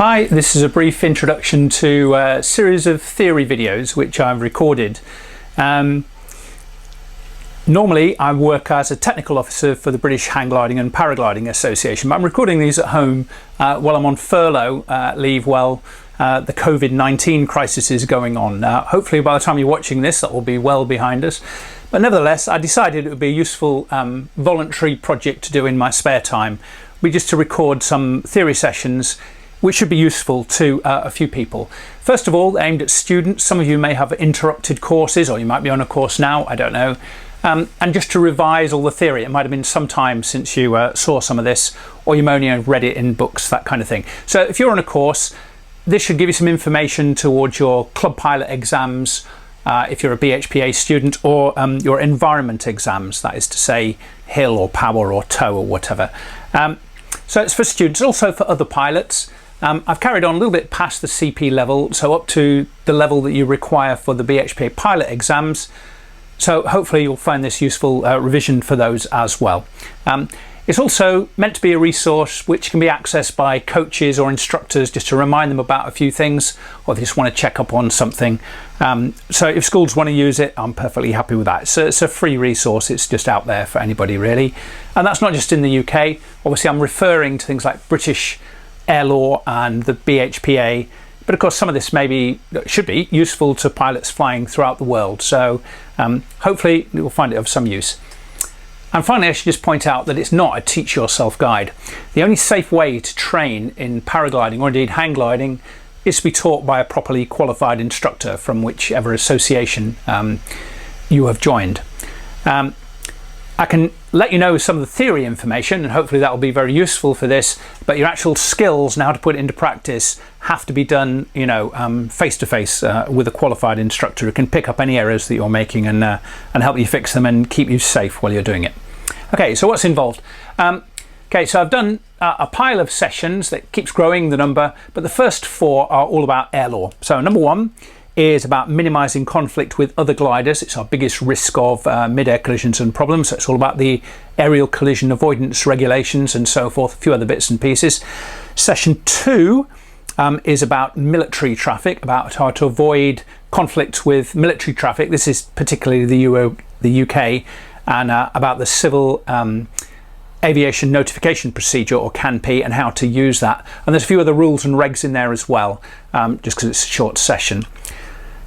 Hi, this is a brief introduction to a series of theory videos which I've recorded. Normally I work as a technical officer for the British Hang Gliding and Paragliding Association, but I'm recording these at home while I'm on furlough leave while the COVID-19 crisis is going on. Hopefully by the time you're watching this that will be well behind us, but nevertheless I decided it would be a useful voluntary project to do in my spare time. Just to record some theory sessions which should be useful to a few people. First of all, aimed at students. Some of you may have interrupted courses, or you might be on a course now, I don't know. And just to revise all the theory. It might have been some time since you saw some of this, or you may only have read it in books, that kind of thing. So if you're on a course, this should give you some information towards your club pilot exams, if you're a BHPA student, or your environment exams, that is to say hill or power or tow or whatever. So it's for students, also for other pilots. I've carried on a little bit past the CP level, so up to the level that you require for the BHPA pilot exams. So hopefully you'll find this useful revision for those as well. It's also meant to be a resource which can be accessed by coaches or instructors just to remind them about a few things, or they just want to check up on something. So if schools want to use it, I'm perfectly happy with that. So it's a free resource, it's just out there for anybody really. And that's not just in the UK. Obviously I'm referring to things like British Air Law and the BHPA, but of course some of this should be useful to pilots flying throughout the world, so hopefully you'll find it of some use. And finally, I should just point out that it's not a teach yourself guide. The only safe way to train in paragliding, or indeed hang gliding, is to be taught by a properly qualified instructor from whichever association you have joined. I can let you know some of the theory information, and hopefully that will be very useful for this, but your actual skills and how to put it into practice have to be done, you know, face to face with a qualified instructor who can pick up any errors that you're making and help you fix them and keep you safe while you're doing it. Okay, so what's involved? Okay, so I've done a pile of sessions that keeps growing the number, but the first 4 are all about air law. So number 1 is about minimizing conflict with other gliders. It's our biggest risk of mid-air collisions and problems. So it's all about the aerial collision avoidance regulations and so forth, a few other bits and pieces. Session 2 is about military traffic, about how to avoid conflict with military traffic. This is particularly the UK, and about the civil aviation notification procedure, or CANP, and how to use that. And there's a few other rules and regs in there as well, just because it's a short session.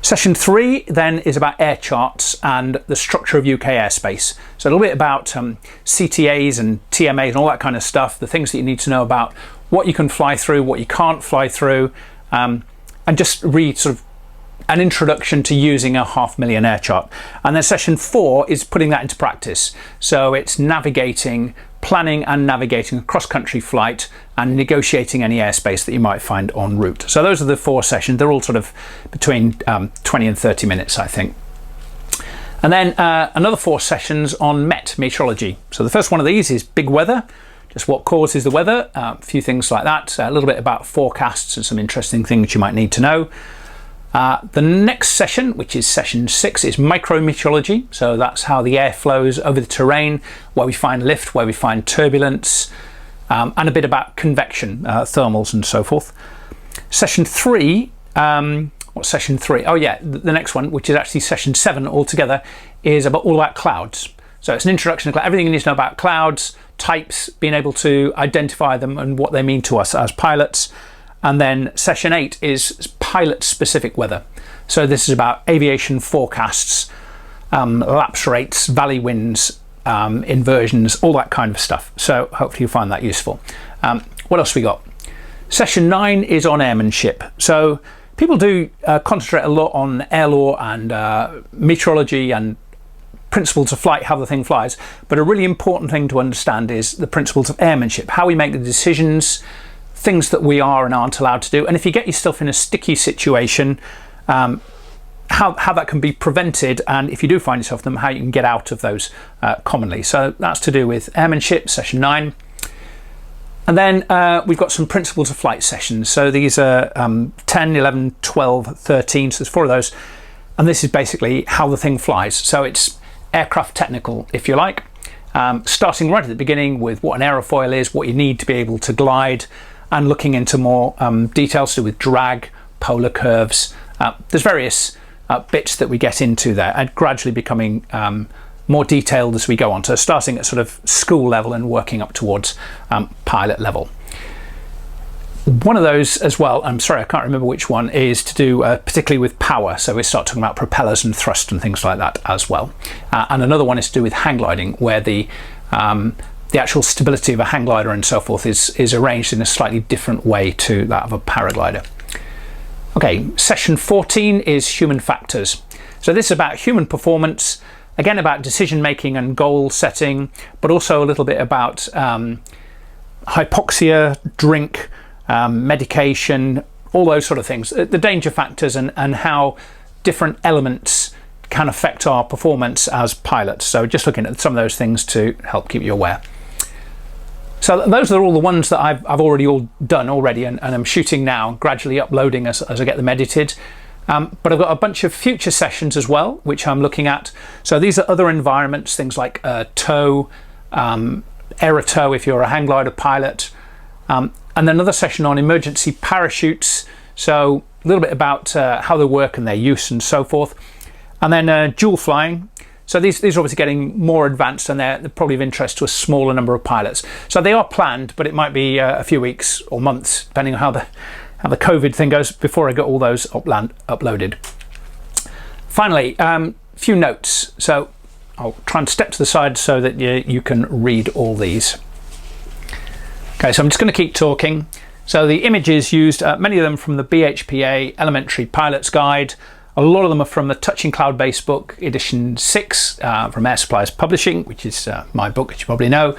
Session 3 then is about air charts and the structure of UK airspace. So a little bit about CTAs and TMAs and all that kind of stuff, the things that you need to know about what you can fly through, what you can't fly through, and just read sort of an introduction to using a 500,000 air chart. And then session 4 is putting that into practice. So it's planning and navigating a cross-country flight and negotiating any airspace that you might find en route. So those are the 4 sessions. They're all sort of between 20 and 30 minutes, I think. And then another 4 sessions on metrology. So the first one of these is big weather, just what causes the weather, a few things like that, a little bit about forecasts and some interesting things you might need to know. The next session, which is session 6, is micrometrology. So that's how the air flows over the terrain, where we find lift, where we find turbulence, and a bit about convection, thermals and so forth. Session 3, what's session 3? Oh yeah, the next one, which is actually session 7 altogether, is all about clouds. So it's an introduction to everything you need to know about clouds, types, being able to identify them and what they mean to us as pilots. And then session 8 is pilot-specific weather. So this is about aviation forecasts, lapse rates, valley winds, inversions, all that kind of stuff. So hopefully you'll find that useful. What else we got? Session 9 is on airmanship. So people do concentrate a lot on air law and metrology and principles of flight, how the thing flies. But a really important thing to understand is the principles of airmanship, how we make the decisions, things that we are and aren't allowed to do, and if you get yourself in a sticky situation, how that can be prevented, and if you do find yourself in them, how you can get out of those commonly. So that's to do with airmanship, session 9. And then we've got some principles of flight sessions. So these are 10, 11, 12, 13, so there's 4 of those, and this is basically how the thing flies. So it's aircraft technical, if you like, starting right at the beginning with what an aerofoil is, what you need to be able to glide, and looking into more details to do with drag, polar curves. There's various bits that we get into there, and gradually becoming more detailed as we go on. So starting at sort of school level and working up towards pilot level. One of those as well, I'm sorry, I can't remember which one, is to do particularly with power. So we start talking about propellers and thrust and things like that as well. And another one is to do with hang gliding, where the actual stability of a hang glider and so forth is arranged in a slightly different way to that of a paraglider. Okay, session 14 is human factors. So this is about human performance, again about decision making and goal setting, but also a little bit about hypoxia, drink, medication, all those sort of things, the danger factors and how different elements can affect our performance as pilots. So just looking at some of those things to help keep you aware. So those are all the ones that I've already all done already, and I'm shooting now, gradually uploading as I get them edited. But I've got a bunch of future sessions as well, which I'm looking at. So these are other environments, things like tow, aero tow if you're a hang glider pilot, and then another session on emergency parachutes. So a little bit about how they work and their use and so forth. And then dual flying. So these are obviously getting more advanced, and they're probably of interest to a smaller number of pilots. So they are planned, but it might be a few weeks or months, depending on how the COVID thing goes, before I get all those uploaded. Finally, few notes. So I'll try and step to the side so that you can read all these. Okay, so I'm just going to keep talking. So the images used, many of them from the BHPA Elementary Pilot's Guide. A lot of them are from the Touching Cloud-based book, edition 6, from Air Supplies Publishing, which is my book, as you probably know.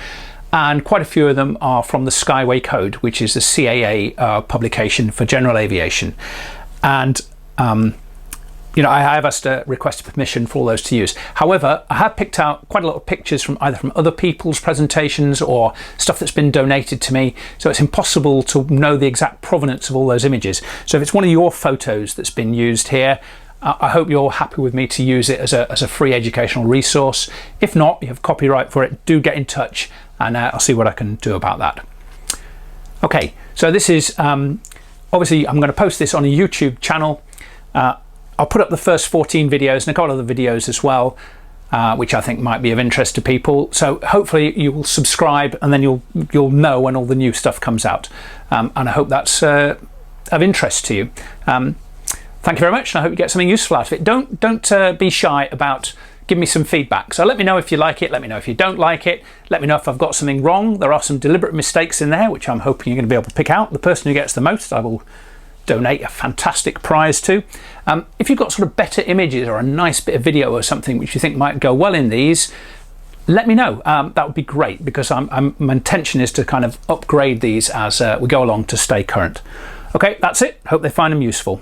And quite a few of them are from the Skyway Code, which is the CAA publication for general aviation. And you know, I have asked requested permission for all those to use. However, I have picked out quite a lot of pictures from either from other people's presentations or stuff that's been donated to me, so it's impossible to know the exact provenance of all those images. So if it's one of your photos that's been used here, I hope you're happy with me to use it as a free educational resource. If not, you have copyright for it, do get in touch and I'll see what I can do about that. Okay, so this is obviously I'm going to post this on a YouTube channel. I'll put up the first 14 videos and a couple of other videos as well, which I think might be of interest to people. So hopefully you will subscribe, and then you'll know when all the new stuff comes out. And I hope that's of interest to you. Thank you very much, and I hope you get something useful out of it. Don't be shy about giving me some feedback. So let me know if you like it, let me know if you don't like it, let me know if I've got something wrong. There are some deliberate mistakes in there, which I'm hoping you're going to be able to pick out. The person who gets the most, I will donate a fantastic prize to. If you've got sort of better images or a nice bit of video or something which you think might go well in these, let me know. That would be great, because my intention is to kind of upgrade these as we go along to stay current. Okay, that's it. Hope they find them useful.